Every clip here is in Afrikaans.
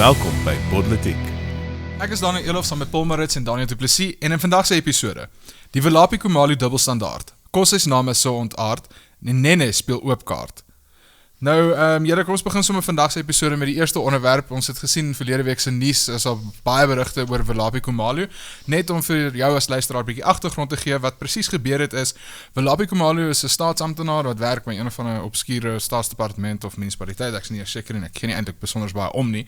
Welkom by Politiek. Ek is Daniel Elof saam met Paul Maritz en Daniel Du Plessis en in vandag se episode, die Welapi Khumalo dubbelstandaard, Kossies name so ontaard en Nene speel oopkaart. Nou, julle, kom ons begin sommer vandag se episode met die eerste onderwerp. Ons het gesien verlede week se nuus is al baie berigte oor Welapi Khumalo. Net om vir jou as luisteraar 'n bietjie agtergrond te gee wat presies gebeur het is, Welapi Khumalo is 'n staatsamptenaar wat werk by een van 'n obskure staatsdepartement of munisipaliteit. Ek is nie seker en ek ken nie eintlik besonders baie om nie.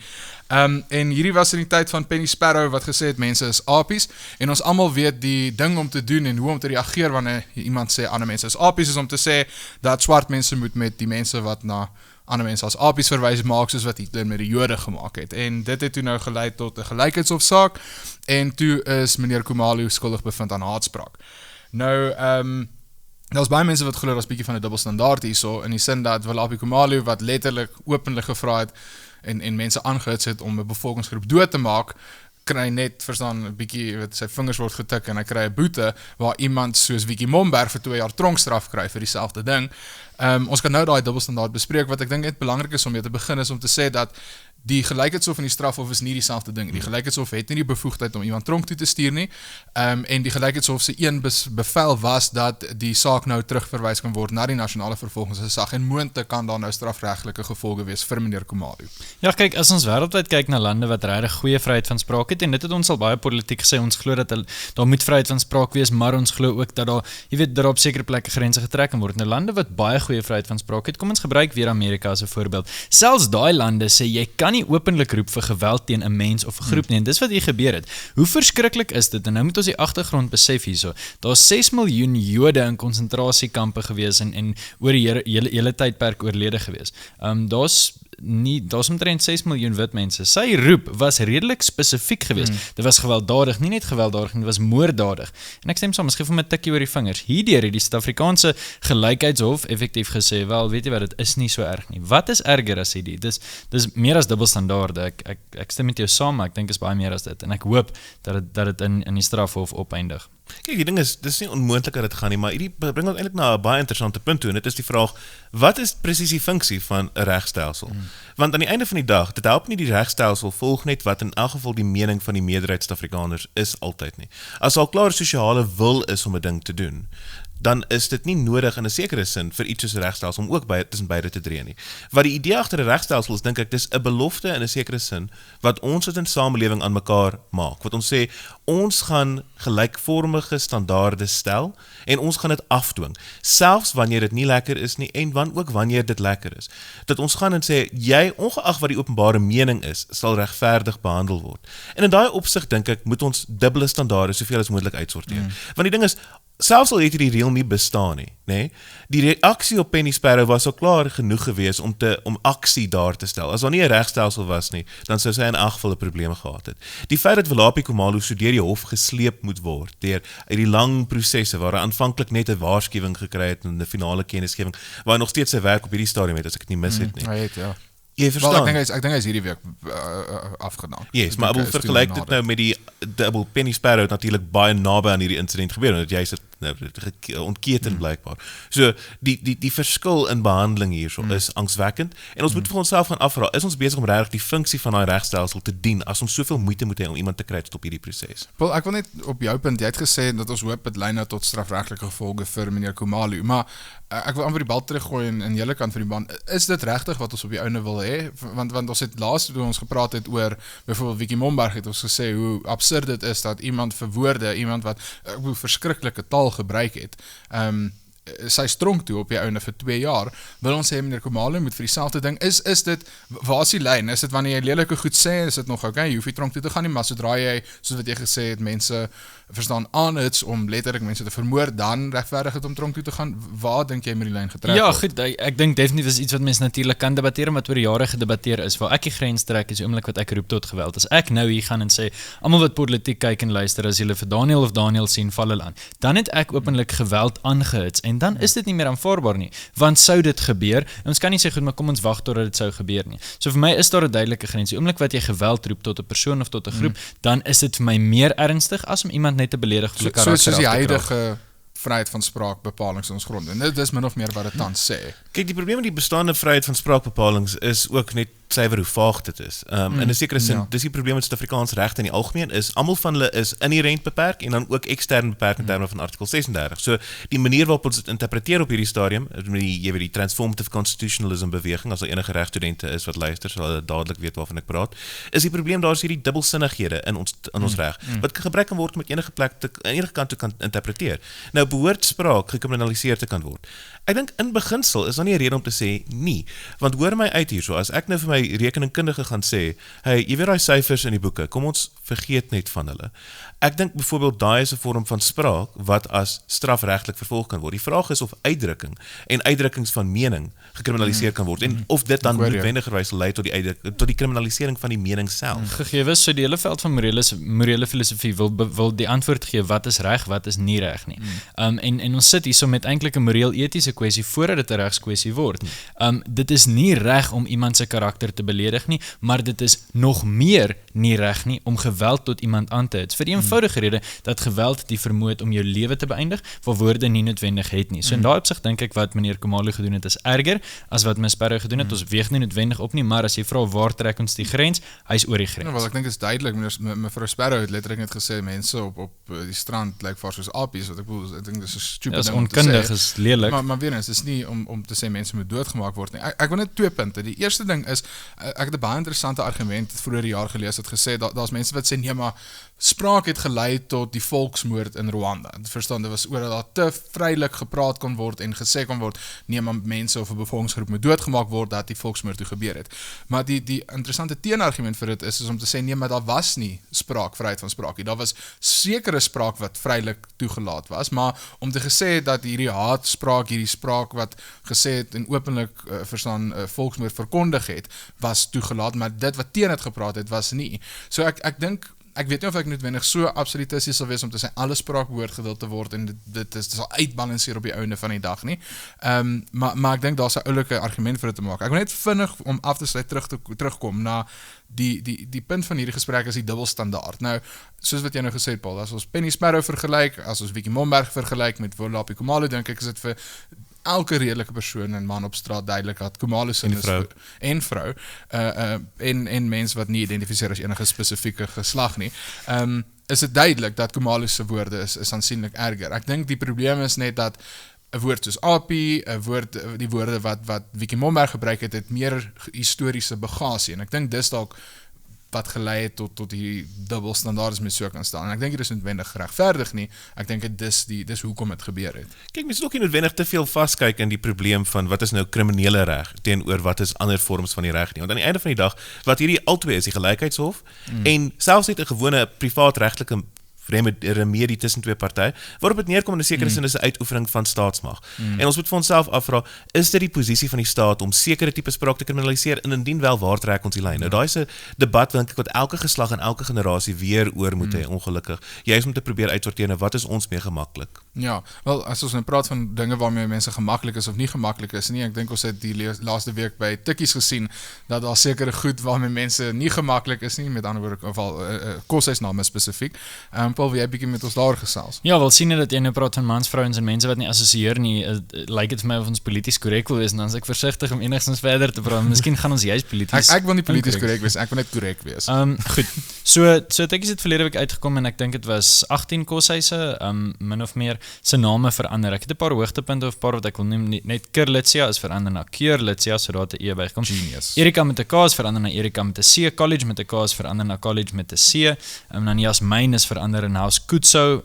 En hierdie was in die tyd van Penny Sparrow wat gesê het mense is apies en ons almal weet die ding om te doen en hoe om te reageer wanneer iemand sê ander mense is apies is om te sê dat swart mense moet met die mense wat na ander mense as apies verwys maak soos wat Hitler met die Jode gemaak het. En dit het toe nou gelei tot 'n gelykheidsofsaak en toe is meneer Khumalo skuldig bevind aan haatspraak. Nou, daar's baie mense wat glo daar's 'n bietjie van 'n dubbelstandaard hierso in die sin dat Welapi Khumalo wat letterlik openlik gevra het en mense aangehits het om 'n bevolkingsgroep dood te maak, kry net, verstaan, 'n bietjie, sy vingers word getik en hy kry 'n boete waar iemand soos Vicky Momberg vir 2 jaar tronkstraf kry vir dieselfde ding. Ons kan nou daai dubbelstandaard bespreek. Wat ek dink net belangrik is om mee te begin is om te sê dat die gelykheidshof en die strafhof is nie dieselfde ding. Die gelykheidshof het nie die bevoegdheid om iemand tronk toe te stuur nie. En die gelykheidshof se een bevel was dat die saak nou terugverwys kan word na die nasionale vervolgingsgesag en moontlik kan daar nou strafregtelike gevolge wees vir meneer Khumalo. Ja, kyk, as ons wêreldwyd kyk na lande wat regtig goeie vryheid van spraak het, en dit het ons al baie politiek gesê, ons glo dat daar moet vryheid van spraak wees, maar ons glo ook dat daar, jy weet, dat op sekere plekke grense getrek kan word. Nou lande wat baie goeie vryheid van spraak het, kom ons gebruik weer Amerika as 'n voorbeeld. Selfs daai lande sê jy kan nie openlik roep vir geweld teen 'n mens of 'n groep nie, en dis wat hier gebeur het. Hoe verskriklik is dit? En nou moet ons die agtergrond besef hierso. Daar's 6 miljoen Jode in konsentrasiekampe gewees en oor die hele tydperk oorlede gewees. Daar's omtrent 6 miljoen wit mense. Sy roep was redelik spesifiek geweest. Dit was gewelddadig, nie net gewelddadig, dit was moorddadig. En ek stem saam, ons gee hom 'n tikkie oor die vingers. Hierdeur het die Suid-Afrikaanse Gelykheidshof effektief gesê, wel, weet jy wat, dit is nie so erg nie. Wat is erger as hierdie? Dis meer as dubbelstandaarde. Ek stem met jou saam, maar ek dink is baie meer as dit. En ek hoop dat dit in die strafhof opeindig. Kyk, die ding is, dis nie onmoontlik dat dit gaan nie, maar hierdie bring ons eintlik na 'n baie interessante punt toe, en dit is die vraag, wat is presies die funksie van 'n regstelsel? Want aan die einde van die dag, dit help nie die regstelsel volg net wat in elk geval die mening van die meerderheid Suid-Afrikaners is altyd nie. As al klaar sosiale wil is om 'n ding te doen, dan is dit nie nodig in 'n sekere sin vir iets soos 'n regstelsel om ook tussen beide te drie nie. Wat die idee agter 'n regstelsel is, dink ek, dis 'n belofte in 'n sekere sin wat ons as 'n samelewing aan mekaar maak. Wat ons sê, ons gaan gelykvormige standaarde stel en ons gaan dit afdwing, selfs wanneer dit nie lekker is nie en ook wanneer dit lekker is. Dat ons gaan en sê, jy, ongeag wat die openbare mening is, sal regverdig behandel word. En in daai opsig dink ek, moet ons dubbele standaarde soveel as moontlik uitsorteer. Want die ding is, selfs al het hierdie reël nie bestaan nie, nee, die reaksie op Penny Sparrow was al klaar genoeg gewees om aksie daar te stel. As daar nie 'n regstelsel was nie, dan sou sy in elk geval 'n probleem gehad het. Die feit dat Welapi Khumalo so deur die hof gesleep moet word, deur uit die lang prosesse waar hy aanvanklik net 'n waarskuwing gekry het en 'n finale kennisgewing, waar hy nog steeds sy werk op hierdie stadium het, as ek dit nie mis het nie. Hy het, ja. Jy verstaan? Wel, ek dink hy is hierdie week afgedaan. Yes, maar ek wil vergelyk dit nou met die double Penny Sparrow natuurlik baie naby aan hierdie insident gebeur, want jy sit ontketen blykbaar. So die verskil in behandeling hierso is angswekkend en ons moet vir onsself gaan afvra, is ons besig om regtig die funksie van daai regstelsel te dien as ons soveel moeite moet hê om iemand te kry tot op hierdie proses? Paul, ek wil net op jou punt, jy het gesê dat ons hoop dit lei nou tot strafregtelike gevolge vir meneer Khumalo, maar ek wil amper die bal teruggooi en julle kant van die baan. Is dit regtig wat ons op die ouene wil hê? Want ons het laas toe ons gepraat het oor byvoorbeeld Vicky Momberg het ons gesê hoe absurd dit is dat iemand verwoorde, iemand wat verskriklike taal gebruik het, sy stronk toe op die ouene vir 2 jaar, wil ons sê meneer Khumalo moet vir dieselfde ding, is dit, waar is die lyn, is dit wanneer jy lelike goed sê, is dit nog okay, jy hoef nie tronk toe te gaan nie, maar sodra jy, soos wat jy gesê het, mense verstaan aanhits om letterlik mense te vermoor, dan regverdig het om tronk toe te gaan, waar dink jy met die lyn getrek Ja, word? goed, ek dink definitief is iets wat mense natuurlik kan debatteer, maar wat oor jare gedebatteer is, waar ek die grens trek is die oomblik wat ek roep tot geweld. As ek nou hier gaan en sê, almal wat politiek kyk en luister, as julle vir Daniel of Daniel sien, val hulle aan, dan het ek openlik geweld aangehits, en dan is dit nie meer aanvaarbaar nie, want sou dit gebeur, en ons kan nie sê goed, maar kom ons wag totdat dit sou gebeur nie. So vir my is daar 'n duidelike grens. Die oomblik wat jy geweld roep tot 'n persoon of tot 'n groep, dan is dit vir my meer ernstig as om iemand net te beledig vir 'n karakter Soos die af te kraak. huidige vryheid van spraakbepalings in ons grond. En dit is min of meer wat dit tans sê. Kyk, die probleem met die bestaande vryheid van spraakbepalings is ook net suiwer hoe vaag dit is. In 'n sekere sin, dis die probleem met Suid-Afrikaans regte in die algemeen is, almal van hulle is inherent beperk en dan ook ekstern beperk in terme van artikel 36. So die manier waarop ons dit interpreteer op hierdie stadium, jy weet die transformative constitutionalism beweging, as daar enige regstudente is wat luister, sal hulle dadelik weet waarvan ek praat, is die probleem daar is hierdie dubbelsinnighede in ons reg, wat gebruik kan word om met enige kant te kan interpreteer. Nou behoort spraak gekriminaliseer te kan word. Ek dink in beginsel is daar nie 'n rede om te sê nie, want hoor my uit hierso, as ek nou vir my rekeningkundige gaan sê, hey, jy weet daai syfers in die boeke, kom ons vergeet net van hulle. Ek dink byvoorbeeld daai is 'n vorm van spraak wat as strafregtelik vervolg kan word. Die vraag is of uitdrukking en uitdrukkings van mening gekriminaliseer kan word en of dit dan noodwendigerwys lei tot die kriminalisering van die mening self. Gegee so die hele veld van morele filosofie wil die antwoord gee wat is reg, wat is nie reg nie. En ons sit hierso met eintlik 'n moreel-etiese kwessie voordat dit 'n regskwessie word. Dit is nie reg om iemand se karakter te beledig nie, maar dit is nog meer nie reg nie om geweld tot iemand aan te hits. Vir die eenvoudige rede dat geweld die vermoë het om jou lewe te beëindig, waar woorde nie noodwendig het nie. So in daai opsig dink ek wat meneer Khumalo gedoen het is erger as wat Ms Sparrow gedoen het. Ons weeg nie noodwendig op nie, maar as jy vra waar trek ons die grens, hy's oor die grens. Ja, wel ek dink is duidelik, mevrou Sparrow het letterlik net gesê mense op die strand lyk vaar soos apies, wat ek bedoel, ek dink dis 'n stupid ding om te sê. Onkundig is lelik. Maar weer eens, dis nie om te sê mense moet doodgemaak word nie. Ek wil net 2 punte. Die eerste ding is ek het 'n baie interessante argument vroeër die jaar gelees, het gesê daar's mense wat sê nee, maar spraak het gelei tot die volksmoord in Rwanda. Verstaan, dit was oor dat daar te vrylik gepraat kon word en gesê kon word, nee, maar mense of 'n bevolkingsgroep moet doodgemaak word dat die volksmoord toe gebeur het. Maar die interessante teenargument vir dit is om te sê nee, maar daar was nie vryheid van spraak nie. Daar was sekere spraak wat vrylik toegelaat was, maar om te gesê dat hierdie haatspraak, hierdie spraak wat gesê het en openlik volksmoord verkondig het, was toegelaat, maar dit wat teen het gepraat het was nie. So ek dink ek weet nie of ek noodwendig so absolutisties sal wees om te sê alle spraak behoort gewild te word en dit sal uitbalanseer op die einde van die dag nie. Maar ek dink daar's 'n oulike argument vir dit te maak. Ek wil net vinnig om af te sluit terugkom na die punt van hierdie gesprek is die dubbelstandaard. Nou, soos wat jy nou gesê het Paul, as ons Penny Sparrow vergelyk, as ons Vicky Momberg vergelyk met Wolapi Khumalo, dink ek is dit vir elke redelike persoon en man op straat duidelik dat Khumalo se en vrou en mens wat nie identifiseer as enige spesifieke geslag nie, is dit duidelik dat Khumalo se woorde is aansienlik erger. Ek dink die probleem is net dat 'n woord soos apie, die woorde wat Vicky Momberg gebruik het meer historiese bagasie en ek dink dis dalk wat gelei het tot die dubbelstandaarde mee so kan staan. En ek dink dit is noodwendig geregverdig nie. Ek dink dis hoekom dit gebeur het. Kyk, mens moet ook nie noodwendig te veel vaskyk in die probleem van wat is nou kriminele reg teenoor wat is ander vorms van die reg nie. Want aan die einde van die dag, wat hierdie albei is, die gelykheidshof en selfs net 'n gewone privaat regtelike remedie tussen twee partye, waarop dit neerkom in 'n sekere sin is 'n uitoefening van staatsmag. En ons moet vir onsself afvra, is dit die posisie van die staat om sekere tipe spraak te kriminaliseer en indien wel, waar trek ons die lyn? Nou daai is 'n debat wat elke geslag en elke generasie weer oor moet hê, ongelukkig. Juist om te probeer uitsorteer wat is ons mee gemaklik. Ja, wel as ons nou praat van dinge waarmee mense gemaklik is of nie gemaklik is nie, ek dink ons het die laaste week by Tikkies gesien dat daar sekere goed waarmee mense nie gemaklik is nie, met ander woorde of koshuisname spesifiek. Paul, wil jy bietjie met ons daar gesels? Ja, wel sien dat jy nou praat van mans, vrouens en mense wat nie assosieer nie, lyk dit vir my of ons polities korrek wil wees, en dan is ek versigtig om enigstens verder te praat. Miskien gaan ons juist polities. Ek wil nie polities korrek wees, ek wil net korrek wees. Goed. So Tikkies het verlede week uitgekom en ek dink dit was 18 koshuise, min of meer se name verander. Ek het 'n paar hoogtepunte of paar wat ek wil noem, net Keurlitsia is verander na Keurlitsia, so daar het 'n E bygekom. Genius. Erika met 'n K is verander na Erika met 'n C, College met 'n K is verander na College met 'n C, dan Jasmyn is verander in House Kutso,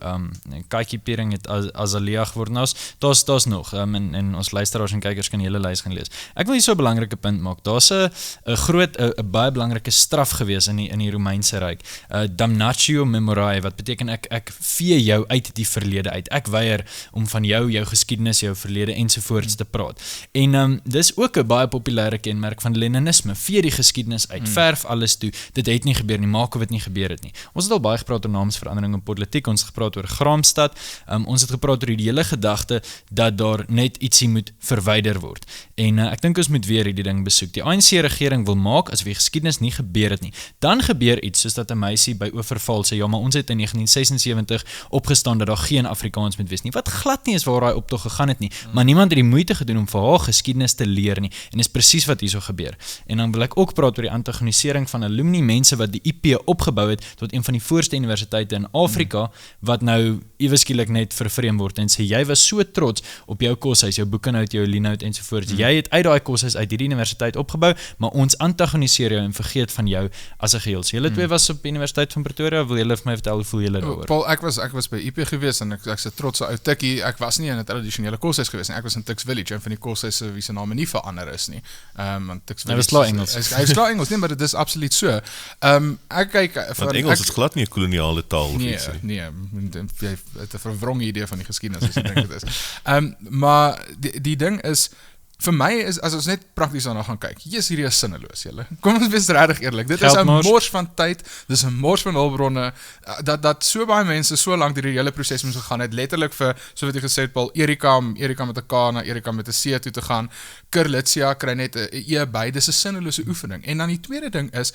Katjie Piering het Azalea geword. Nou, daar's nog, en ons luisteraars en kykers kan die hele lys gaan lees. Ek wil hier so 'n belangrike punt maak. Daar's 'n baie belangrike straf gewees in die Romeinse Ryk. Damnatio memorae, wat beteken ek vee jou uit die verlede uit. Ek weier om van jou geskiedenis, jou verlede ensovoorts te praat. En dis ook 'n baie populêre kenmerk van Leninisme. Vee die geskiedenis uit, verf alles toe. Dit het nie gebeur nie, maak of dit nie gebeur het nie. Ons het al baie gepraat oor naamsverandering samelewing en politiek, ons het gepraat oor Graamsstad, ons het gepraat oor die hele gedagte dat daar net ietsie moet verwyder word. En ek dink ons moet weer hierdie ding besoek. Die ANC regering wil maak asof die geskiedenis nie gebeur het nie. Dan gebeur iets soos dat 'n meisie by Oeverval sê, ja, maar ons het in 1976 opgestaan dat daar geen Afrikaans moet wees nie. Wat glad nie is waar daai optog gegaan het nie, maar niemand het die moeite gedoen om vir haar geskiedenis te leer nie. En dis presies wat hierso gebeur. En dan wil ek ook praat oor die antagonisering van alumni, mense wat die IP opgebou het tot een van die voorste universiteite in Afrika, wat nou ewe skielik net vervreem word en sê, jy was so trots op jou koshuis, jou boekenhout, jou lienhout ensovoorts. Jy het uit daai koshuis uit hierdie universiteit opgebou, maar ons antagoniseer jou en vergeet van jou as 'n geheel. So julle twee was op die Universiteit van Pretoria, wil julle vir my vertel hoe voel julle daaroor? Paul, ek was by IP gewees en ek se trotse ou tikkie. Ek was nie in 'n tradisionele koshuis gewees nie. Ek was in Tuks Village, een van die koshuise wie se name nie verander is nie. Want Tuks Village. Hy was klaar Engels. Hy is klaar Engels, nee, maar dit is absoluut so. Ek kyk want Engels is glad nie 'n koloniale taal of iets nie. Nee, jy het 'n verwronge idee van die geskiedenis as jy dink dit is. Maar die ding is, vir my is, as ons net prakties daarna gaan kyk, hierdie is sinneloos, julle. Kom ons wees regtig eerlik. Dit is 'n mors van tyd, dis 'n mors van hulpbronne, dat so baie mense so lank deur die hele proses moes gegaan het, letterlik vir, so wat jy gesê het, Paul, Erika met 'n K na Erika met 'n C toe te gaan, Kurlitsia kry net 'n E by, dis 'n sinnelose oefening. En dan die tweede ding is,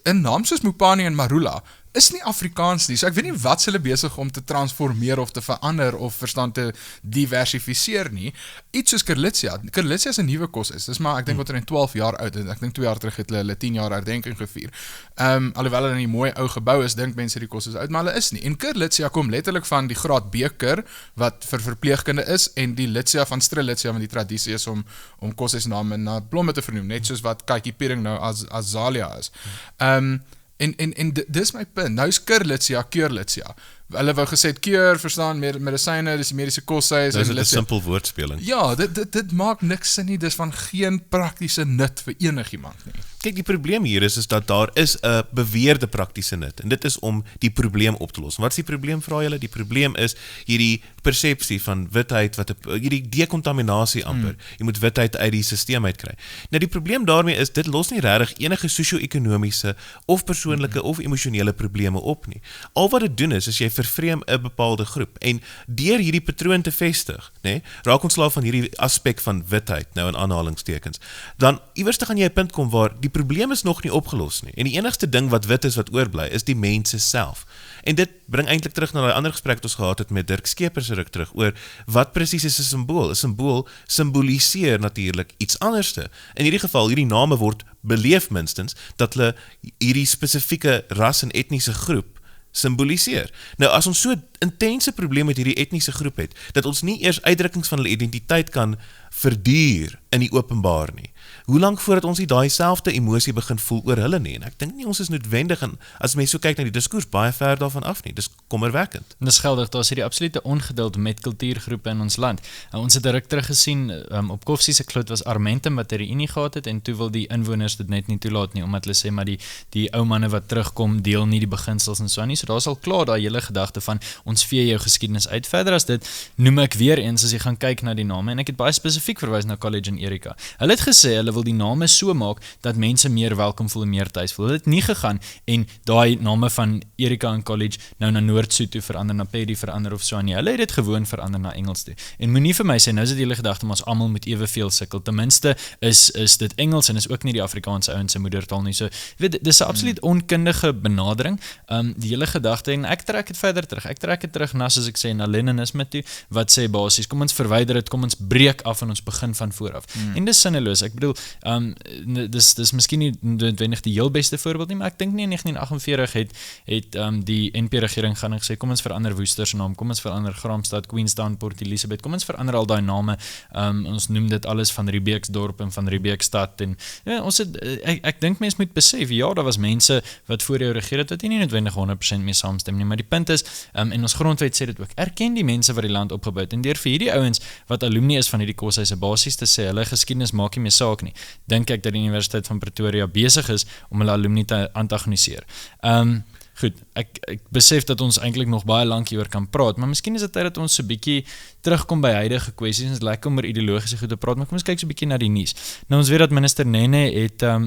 'n naam soos Mopani en Marula is nie Afrikaans nie, so ek weet nie wat hulle besig om te transformeer of te verander of verstaan te diversifiseer nie. Iets soos Kurlitsia is 'n nuwe koshuis, dis maar ek dink wat er in 12 jaar oud is, ek dink 2 jaar terug het hulle 10 jaar herdenking gevier. Alhoewel hulle in 'n mooi ou gebou is, dink mense die koshuis oud, maar hulle is nie. En Kurlitsia kom letterlik van die graad B-kur wat vir verpleegkunde is en die Litsia van Strelitsia, want die tradisie is om koshuisname na blomme te vernoem, net soos wat Katjie Piering nou as Zalia is. En dis my punt. Nou is Kurlitsia, Keurlitsia. Hulle wou gesê keur, verstaan, medisyne, dis die mediese koshuis. Dis 'n simpel woordspeling. Ja, dit maak niks sin nie, dis van geen praktiese nut vir enigiemand nie. Kyk, die probleem hier is dat daar is 'n beweerde praktiese nut en dit is om die probleem op te los. Wat is die probleem, vra julle? Die probleem is hierdie persepsie van witheid, hierdie dekontaminasie amper. Jy moet witheid uit die stelsel uitkry. Nou die probleem daarmee is, dit los nie regtig enige sosio-ekonomiese of persoonlike of emosionele probleme op nie. Al wat dit doen is jy vervreem 'n bepaalde groep en deur hierdie patroon te vestig, raak ons slaaf van hierdie aspek van witheid, nou in aanhalingstekens, dan iewers te gaan jy 'n punt kom waar die probleem is nog nie opgelos nie. En die enigste ding wat wit is wat oorbly, is die mense self. En dit bring eintlik terug na die ander gesprek wat ons gehad het met Dirk Skeepers ruk terug oor wat presies is 'n simbool. 'n Simbool simboliseer natuurlik iets anderste. In hierdie geval, hierdie name word beleef minstens dat hulle hierdie spesifieke ras en etniese groep simboliseer. Nou as ons so intense probleem met hierdie etniese groep het, dat ons nie eers uitdrukkings van hulle identiteit kan verduur in die openbaar nie. Hoe lank voordat ons nie daai selfde emosie begin voel oor hulle nie? En ek dink nie ons is noodwendig, en as mense so kyk na die diskurs, baie ver daarvan af nie. Dis kommerwekkend. Dis geldig, daar is hierdie absolute ongeduld met kultuurgroepe in ons land. Ons het ruk terug gesien, op Koffsie se kloot was Armentum wat 'n reunie gehad het, en toe wil die inwoners dit net nie toelaat nie, omdat hulle sê, maar die ou manne wat terugkom, deel nie die beginsels en so nie. So daar is al klaar daai hele gedagte van, ons vee jou geskiedenis uit. Verder as dit, noem ek weer eens, as jy gaan kyk na die name, en ek het baie spesifiek verwys na College en Erika. Hulle het gesê, hulle wil die name so maak, dat mense meer welkom voel en meer tuis voel. Hulle het nie gegaan, en daai name van Erika en College, nou na Noord-Sood toe verander, na Paddy verander of so nie. Hulle het dit gewoon verander na Engels toe. En moenie vir my sê, nou is dit hele gedagte, maar ons almal moet eweveel sukkel. Ten minste is dit Engels, en is ook nie die Afrikaanse ouens se moedertaal nie. So, weet, dis 'n absoluut onkundige benadering. Die hele gedagte, en ek trek dit verder terug. Ek trek dit terug na, soos ek sê, na Leninisme toe, wat sê basies, kom ons verwyder dit, kom ons breek af en ons begin van voor af. En dis sinneloos. Ek bedoel, dis miskien nie noodwendig die heel beste voorbeeld nie, maar ek dink nie in 1948 het die NP-regering gaan en gesê, kom ons verander Woester se naam, kom ons verander Graamsstad, Queenstown, Port Elizabeth, kom ons verander al daai name, ons noem dit alles van Riebeeksdorp en van Riebeekstad, en ja, ons het, ek dink mense moet besef, ja, daar was mense wat voor jou regeer het, wat nie noodwendig 100% mee saamstem nie, maar die punt is, en ons grondwet sê dit ook, erken die mense wat die land opgebou het, en deur vir hierdie ouens, wat alumni is van hierdie koshuise, basies te sê, hulle geskiedenis maak nie meer saak nie, dink ek dat die Universiteit van Pretoria besig is om hulle alumni te antagoniseer. goed, ek besef dat ons eintlik nog baie lank hieroor kan praat, maar miskien is dit tyd dat ons so 'n bietjie terugkom by huidige kwessies. Dit is lekker om oor ideologiese goed te praat, maar kom ons kyk so 'n bietjie na die nuus. Nou ons weet dat minister Nene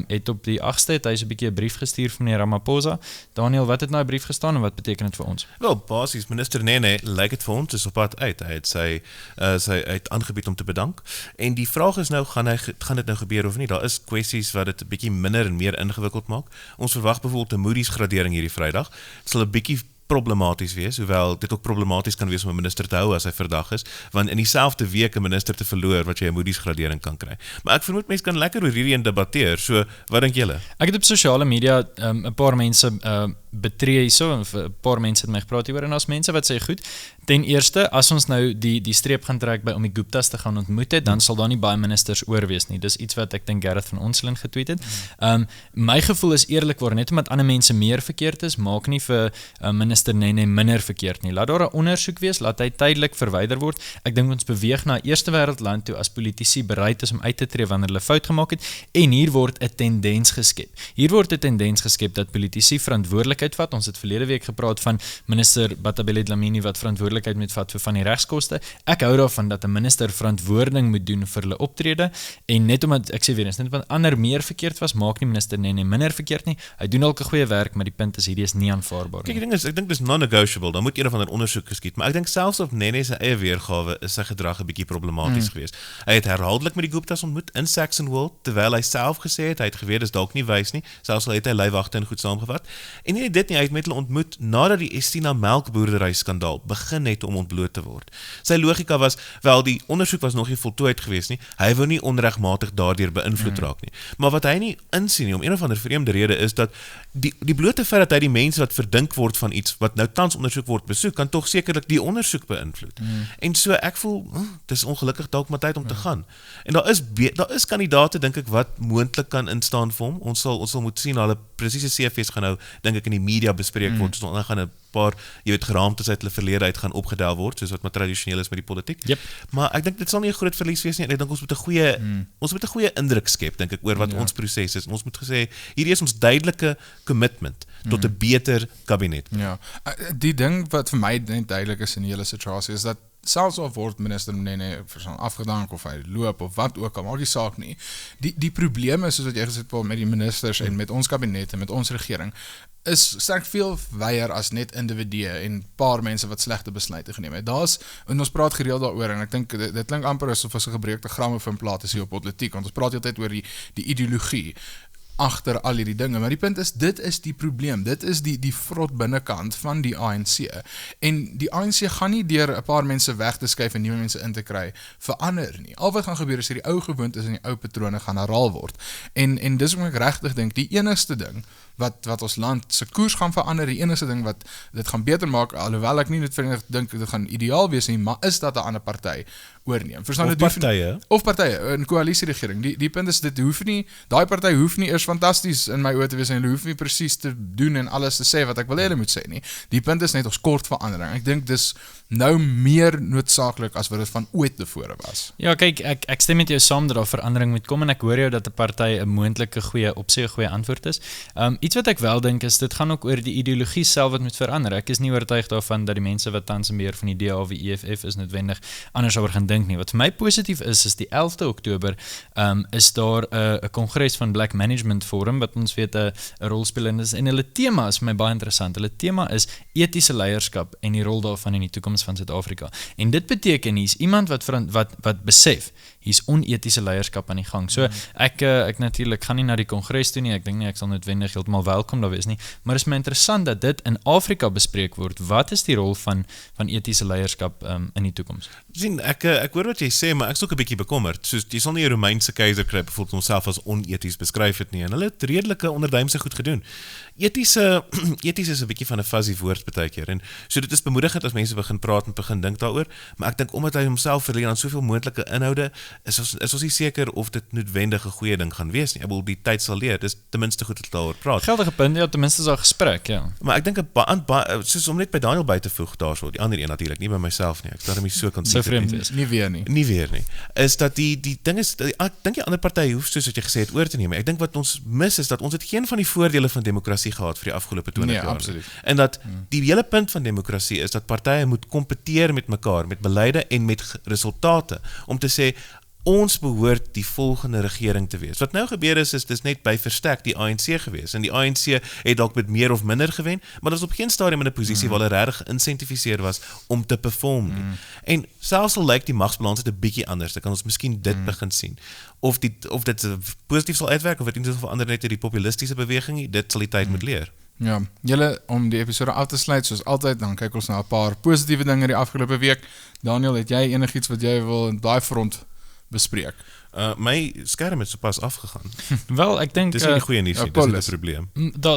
het op die 8ste het hy so 'n bietjie 'n brief gestuur vir meneer Ramaphosa. Daniel, wat het nou 'n brief gestaan en wat beteken dit vir ons? Wel, basies minister Nene lyk dit vir ons is op pad uit. Hy het aangebied om te bedank. En die vraag is nou, gaan dit nou gebeur of nie? Daar is kwessies wat dit 'n bietjie minder en meer ingewikkeld maak. Ons verwag byvoorbeeld 'n Moody's gradering hierdie Vrydag. Dit sal 'n bietjie problematies wees, hoewel dit ook problematies kan wees om 'n minister te hou as hy verdag is, want in dieselfde week 'n minister te verloor wat jy 'n Moody's gradering kan kry. Maar ek vermoed mense kan lekker oor hierdie debatteer. So, wat dink julle? Ek het op sosiale media 'n paar mense betree hierso, of 'n paar mense het my gepraat hieroor en daar's mense wat sê goed, ten eerste, as ons nou die streep gaan trek by om die Guptas te gaan ontmoet het, dan sal daar nie baie ministers oor wees nie. Dis iets wat ek dink Gerrit van Onselen getweet het. My gevoel is eerlikwaar, net omdat ander mense meer verkeerd is, maak nie vir minister Nene minder verkeerd nie. Laat daar 'n ondersoek wees, laat hy tydelik verwyder word. Ek dink ons beweeg na 'n eerste wêreldland toe as politici bereid is om uit te tree wanneer hulle fout gemaak het, en hier word 'n tendens geskep. Hier word 'n tendens geskep dat politici verantwoordelikheid vat. Ons het verlede week gepraat van minister Batabile Dlamini wat verantwoordelikheid moet vat vir van die regskoste. Ek hou daarvan dat 'n minister verantwoording moet doen vir hulle optrede, en net omdat ek sê weer eens, net omdat ander meer verkeerd was, maak nie minister Nene minder verkeerd nie. Hy doen ook 'n goeie werk, maar die punt is hierdie is nie aanvaarbaar nie. Kyk, ek dink dis non-negotiable. Dan moet een van 'n ondersoek geskied, maar ek dink selfs op Nene se eie weergawe is sy gedrag 'n bietjie problematies geweest. Hy het herhaaldelik met die Guptas ontmoet in Saxonwold, terwyl hy self gesê het hy het geweet dis dalk nie wys nie, selfs al het hy leiwagte en goed saamgevat. En nie dit nie, hy het met hulle ontmoet nadat die Estina melkboerdery skandaal begin het om ontbloot te word. Sy logika was, wel die ondersoek was nog nie voltooid geweest nie, hy wou nie onregmatig daardeur beïnvloed raak nie. Maar wat hy nie insien nie, om een of ander vreemde rede, is dat die blote feit dat hy die mense wat verdink word van iets wat nou tans ondersoek word besoek, kan tog sekerlik die ondersoek beïnvloed. En so ek voel, dis ongelukkig dalk maar tyd om te gaan. En daar is kandidaate, dink ek, wat moontlik kan instaan vir hom. Ons sal moet sien, hulle presiese CV's gaan nou, dink ek, in die media bespreek word, so dan gaan 'n paar, geraamtes uit hulle verlede uit gaan opgedel word, soos wat maar tradisioneel is met die politiek. Yep. Maar ek dink dit sal nie 'n groot verlies wees nie, en ek dink ons moet 'n goeie indruk skep, dink ek, oor wat ons proses is. En ons moet gesê, hierdie is ons duidelike commitment tot 'n beter kabinet. Ja, die ding wat vir my net duidelik is in die hele situasie, is dat selfs al word minister Nene afgedank of hy loop of wat ook al, maak die saak nie. Die probleem is, soos wat jy gesê het, Paul, met die ministers en met ons kabinet en met ons regering, is sterk veel weier as net individue en paar mense wat slegte besluite geneem het. En ons praat gereeld daaroor, en ek dink dit klink amper asof ons 'n gebreekte grammofoonplaat is hier op politiek, want ons praat heeltyd oor die ideologie agter al hierdie dinge, maar die punt is, dit is die probleem, dit is die vrot binnekant van die ANC, en die ANC gaan nie deur 'n paar mense weg te skuif en nuwe mense in te kry verander nie. Al wat gaan gebeur is die ou gewoontes en die ou patrone gaan herhaal word, en dis wat ek regtig dink, die enigste ding wat ons land se koers gaan verander, die enigste ding wat dit gaan beter maak, alhoewel ek nie noodwendig dink dit gaan ideaal wees nie, maar is dat 'n ander party oorneem. Verstaan, of partye, 'n koalisieregering. Die punt is, daai party hoef nie eers fantasties in my oë te wees en hulle hoef nie presies te doen en alles te sê wat ek wil hê hulle moet sê nie. Die punt is net ons kort verandering. Ek dink dis nou meer noodsaaklik as wat dit van ooit tevore was. Ja, kyk, ek stem met jou saam dat daar verandering moet kom, en ek hoor jou dat 'n party 'n moontlike goeie antwoord is. Iets wat ek wel dink is, dit gaan ook oor die ideologie self wat moet verander. Ek is nie oortuig daarvan dat die mense wat tans in beheer van die DA of die EFF is noodwendig anders oor gaan dink nie. Wat vir my positief is die 11de Oktober is daar 'n kongres van Black Management Forum wat ons weet 'n rol speel in is, en hulle tema is vir my baie interessant. Hulle tema is etiese leierskap en die rol daarvan in die toekoms van Suid-Afrika. En dit beteken hier's iemand wat besef hier's onetiese leierskap aan die gang. So ek natuurlik gaan nie na die kongres toe nie. Ek dink nie ek sal noodwendig heeltemal welkom daar wees nie, maar is my interessant dat dit in Afrika bespreek word. Wat is die rol van etiese leierskap in die toekoms? Sien, ek hoor wat jy sê, maar ek is ook 'n bietjie bekommerd. Soos jy sal nie 'n Romeinse keiser kry byvoorbeeld homself as oneties beskryf het nie, en hulle het redelike onderduimse goed gedoen. Eties is 'n bietjie van 'n fuzzy woord baie keer, en so dit is bemoedigend as mense begin praat en begin dink daaroor, maar ek dink omdat hy homself verleen aan soveel moontlike inhoude, is ons nie seker of dit noodwendig 'n goeie ding gaan wees nie. Ek bedoel, die tyd sal leer. Dis ten minste goed dat daaroor praat. Geldige punt, ja, ten minste is daar gesprek, ja. Maar ek dink soos om net by Daniel by te voeg daarso, die ander een natuurlik, nie by myself nie. Ek daarmee so kan so vreemd is. Nie weer nie. Nie weer nie. Is dat die ding is, ek dink die ander party hoef, soos wat jy gesê het, oor te neem. Ek dink wat ons ons mis is dat ons het geen van die voordele van demokrasie gehad vir die afgelope 20 jaar. Absoluut. En dat die hele punt van demokrasie is dat partye moet kompeteer met mekaar, met beleide en met resultate, om te sê, ons behoort die volgende regering te wees. Wat nou gebeur is dis net by verstek die ANC gewees. En die ANC het dalk met meer of minder gewen, maar dit was op geen stadium in 'n posisie waar hulle regtig geïnsentifiseer was om te perform nie. En selfs al lyk die magsbalans het 'n bietjie anders, dan kan ons miskien dit begin sien. Of dit positief sal uitwerk, of dit in ieder geval verander net die populistiese beweging nie, dit sal die tyd moet leer. Ja, julle, om die episode af te sluit, soos altyd, dan kyk ons na 'n paar positiewe dinge die afgelope week. Daniel, het jy enigiets wat jy wil in daai front bespreek? My skerm het sopas afgegaan. Wel, ek dink Dis nie goeie nuus nie, dis 'n probleem.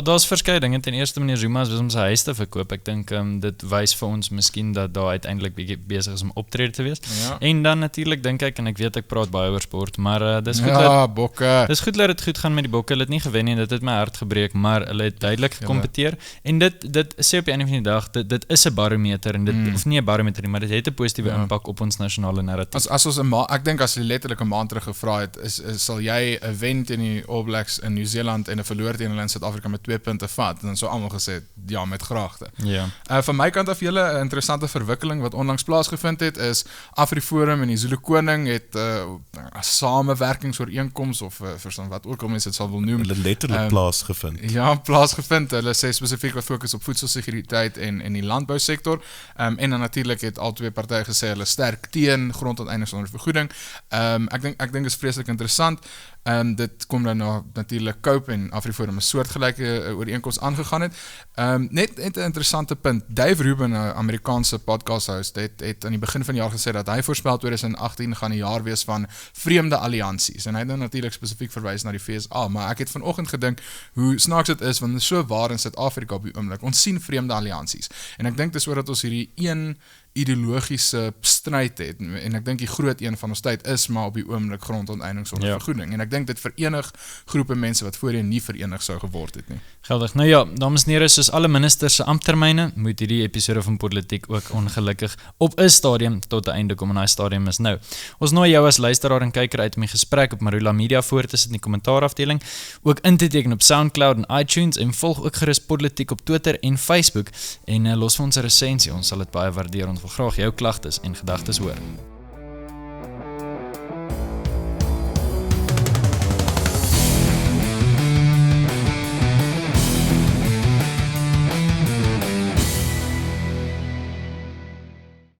Daar's verskeie dinge. Ten eerste meneer Zuma is om sy huis te verkoop. Ek dink dit wys vir ons miskien dat daar uiteindelik bietjie besig is om optrede te wees. Ja. En dan natuurlik dink ek, en ek weet ek praat baie oor sport, maar dis goed Bokke. Dis goed dat dit goed gaan met die Bokke. Hulle het nie gewen nie, dit het my hart gebreek, maar hulle het duidelik gekompeteer. En dit sê op die einde van die dag, dit is 'n barometer en dit of nie 'n barometer nie, maar dit het 'n positiewe impak op ons nasionale narratief. As ons ek dink as jy letterlik 'n maand terug gevra het, sal jy 'n wen teen die All Blacks in Nieu-Seeland en 'n verloor teen hulle in Suid-Afrika met 2 punte vat, dan sou almal gesê ja, met graagte. Ja. Van my kant af julle 'n interessante verwikkeling wat onlangs plaasgevind het is AfriForum en die Zulu Koning het 'n samewerkingsooreenkoms of verstaan wat ook al mense dit sal wil noem. Hulle het letterlik plaasgevind. Ja, plaasgevind. Hulle sê spesifiek wat fokus op voedselsekuriteit en die landbousektor. En dan natuurlik het al twee partye gesê hulle sterk teen grondonteiening sonder vergoeding. Ek dink is vreeslik interessant. Dit kom dan na natuurlik Cope en AfriForum 'n soortgelyke ooreenkoms aangegaan het. Net 'n interessante punt. Dave Rubin, 'n Amerikaanse podcast host, het aan die begin van die jaar gesê dat hy voorspel 2018 gaan 'n jaar wees van vreemde alliansies. En hy het dan natuurlik spesifiek verwys na die FSA, maar ek het vanoggend gedink hoe snaaks dit is want dit is so waar in Suid-Afrika op die oomblik. Ons sien vreemde alliansies. En ek dink dis oordat ons hierdie een ideologiese stryd het en ek dink die groot een van ons tyd is maar op die oomblik grondonteiening sonder vergoeding en ek dink dit verenig groepe mense wat voorheen nie verenig sou geword het nie. Geldig. Nou ja, dames en here, soos alle ministers se amptermyne moet hierdie episode van Politiek ook ongelukkig op 'n stadium tot 'n einde kom en daai stadium is nou. Ons nooi jou as luisteraar en kyker uit om die gesprek op Marula Media voor te sit in die kommentaarafdeling, ook in te teken op SoundCloud en iTunes en volg ook gerus Politiek op Twitter en Facebook en los vir ons 'n resensie. Ons sal dit baie waardeer. Ons wil graag jou klagtes en gedagtes hoor.